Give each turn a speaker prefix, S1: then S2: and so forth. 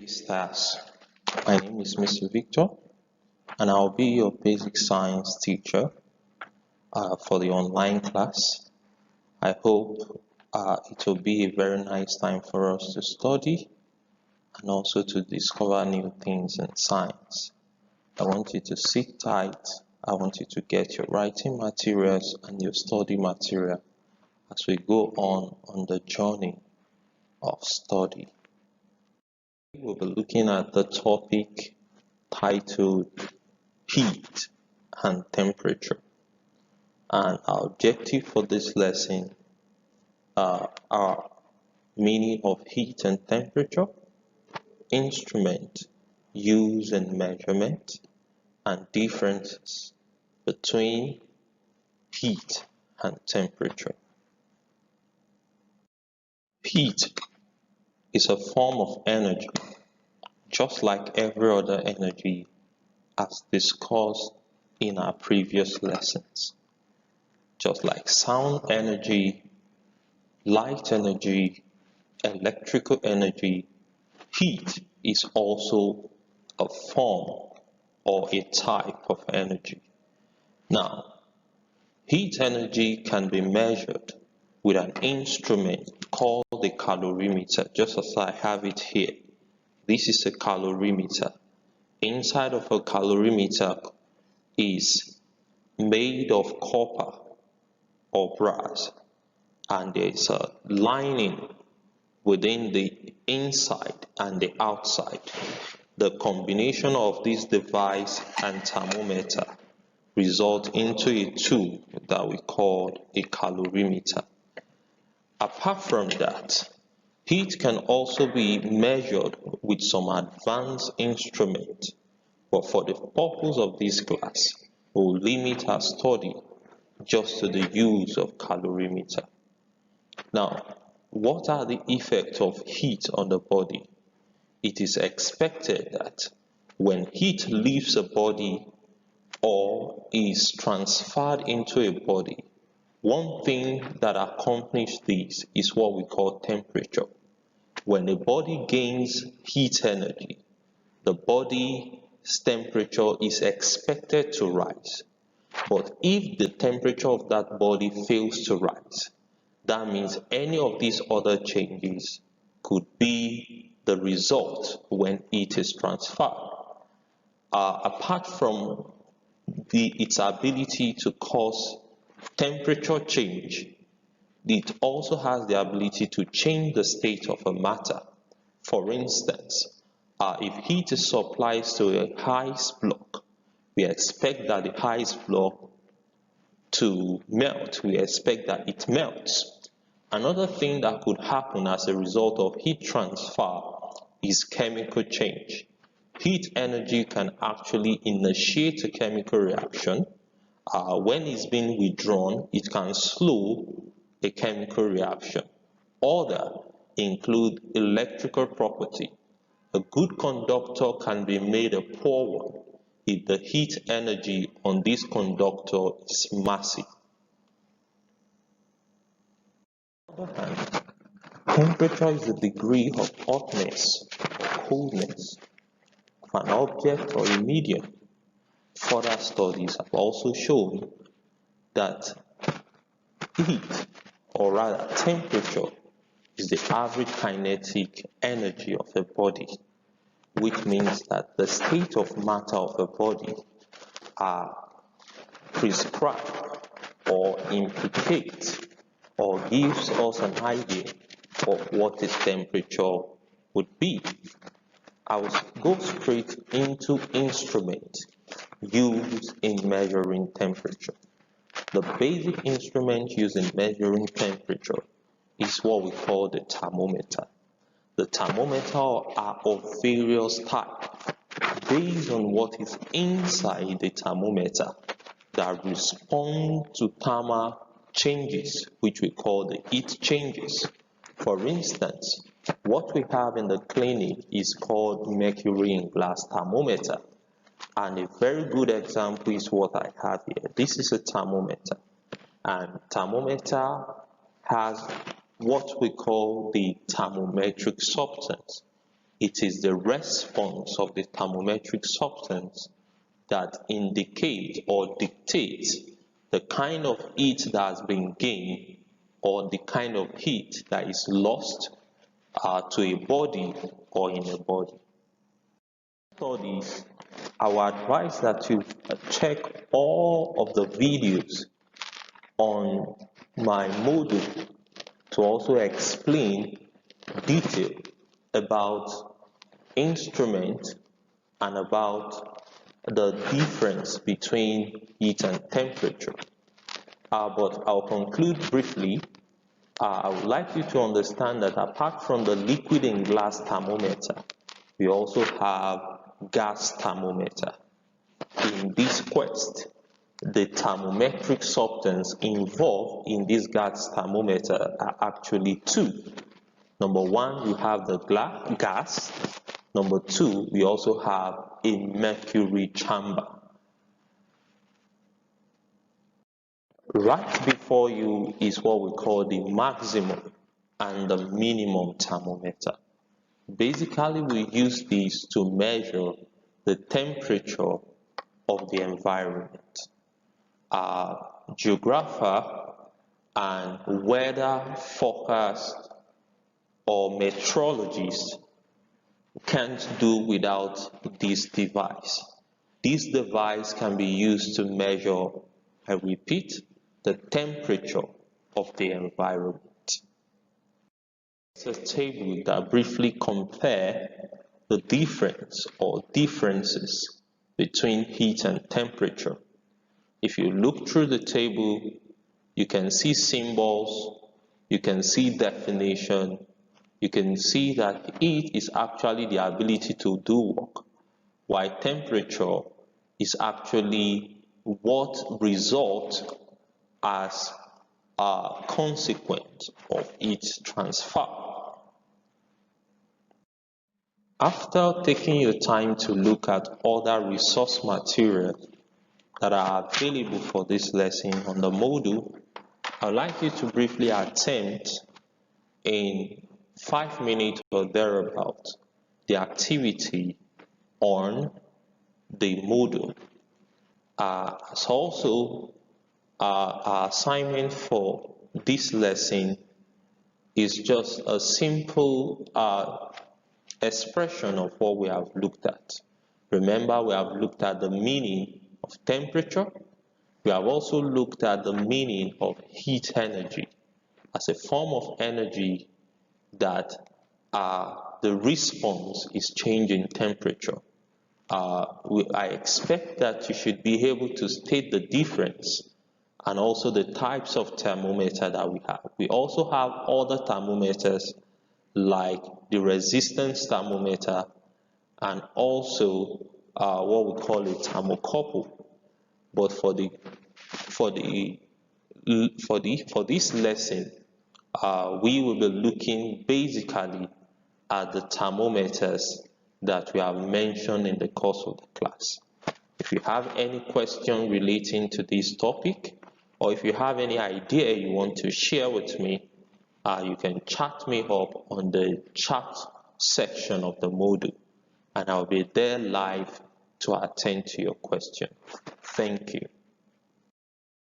S1: Stars. My name is Mr. Victor, and I'll be your basic science teacher for the online class. I hope it will be a very nice time for us to study and also to discover new things in science. I want you to sit tight. I want you to get your writing materials and your study material as we go on the journey of study. We'll be looking at the topic titled Heat and Temperature. And our objective for this lesson are meaning of heat and temperature, instrument, use and measurement, and differences between heat and temperature. Heat is a form of energy, just like every other energy as discussed in our previous lessons. Just like sound energy, light energy, electrical energy, heat is also a form or a type of energy. Now, heat energy can be measured with an instrument called a calorimeter, just as I have it here. This is a calorimeter. Inside of a calorimeter is made of copper or brass, and there's a lining within the inside and the outside. The combination of this device and thermometer result into a tool that we call a calorimeter. Apart from that, heat can also be measured with some advanced instrument, but for the purpose of this class, we'll limit our study just to the use of calorimeter. Now, what are the effects of heat on the body? It is expected that when heat leaves a body or is transferred into a body, one thing that accompanies this is what we call temperature. When a body gains heat energy, the body's temperature is expected to rise. But if the temperature of that body fails to rise, that means any of these other changes could be the result when heat is transferred. Apart from its ability to cause temperature change, it also has the ability to change the state of a matter. For instance, if heat is supplied to a ice block, we expect that the ice block to melt. We expect that it melts. Another thing that could happen as a result of heat transfer is chemical change. Heat energy can actually initiate a chemical reaction. When it's being withdrawn, it can slow a chemical reaction. Other include electrical property. A good conductor can be made a poor one if the heat energy on this conductor is massive. On the other hand, temperature is the degree of hotness or coldness of an object or a medium. Further studies have also shown that heat, or rather temperature, is the average kinetic energy of a body, which means that the state of matter of a body are prescribed or implicate or gives us an idea of what its temperature would be. I will go straight into instrument used in measuring temperature. The basic instrument used in measuring temperature is what we call the thermometer. The thermometer are of various types based on what is inside the thermometer that respond to thermal changes, which we call the heat changes. For instance, what we have in the clinic is called mercury in glass thermometer. And a very good example is what I have here. This is a thermometer, and thermometer has what we call the thermometric substance. It is the response of the thermometric substance that indicates or dictates the kind of heat that has been gained or the kind of heat that is lost to a body or in a body. Studies, I would advise that you check all of the videos on my module to also explain detail about instrument and about the difference between heat and temperature. But I'll conclude briefly. I would like you to understand that apart from the liquid in glass thermometer, we also have gas thermometer. In this quest, the thermometric substance involved in this gas thermometer are actually two. Number one, we have the gas. Number two, we also have a mercury chamber. Right before you is what we call the maximum and the minimum thermometer. Basically, we use these to measure the temperature of the environment. Geographer and weather forecast or meteorologist can't do without this device. This device can be used to measure, I repeat, the temperature of the environment. It's a table that briefly compare the difference or differences between heat and temperature. If you look through the table, you can see symbols, you can see definition, you can see that heat is actually the ability to do work, while temperature is actually what results as a consequence of heat transfer. After taking your time to look at other resource materials that are available for this lesson on the module, I'd like you to briefly attempt in 5 minutes or thereabout the activity on the module. As also, our assignment for this lesson is just a simple expression of what we have looked at. Remember, we have looked at the meaning of temperature. We have also looked at the meaning of heat energy as a form of energy that the response is changing temperature. I expect that you should be able to state the difference and also the types of thermometer that we have. We also have other thermometers like the resistance thermometer and also what we call a thermocouple. But for this lesson, we will be looking basically at the thermometers that we have mentioned in the course of the class. If you have any question relating to this topic, or if you have any idea you want to share with me, you can chat me up on the chat section of the module, and I'll be there live to attend to your question. Thank you.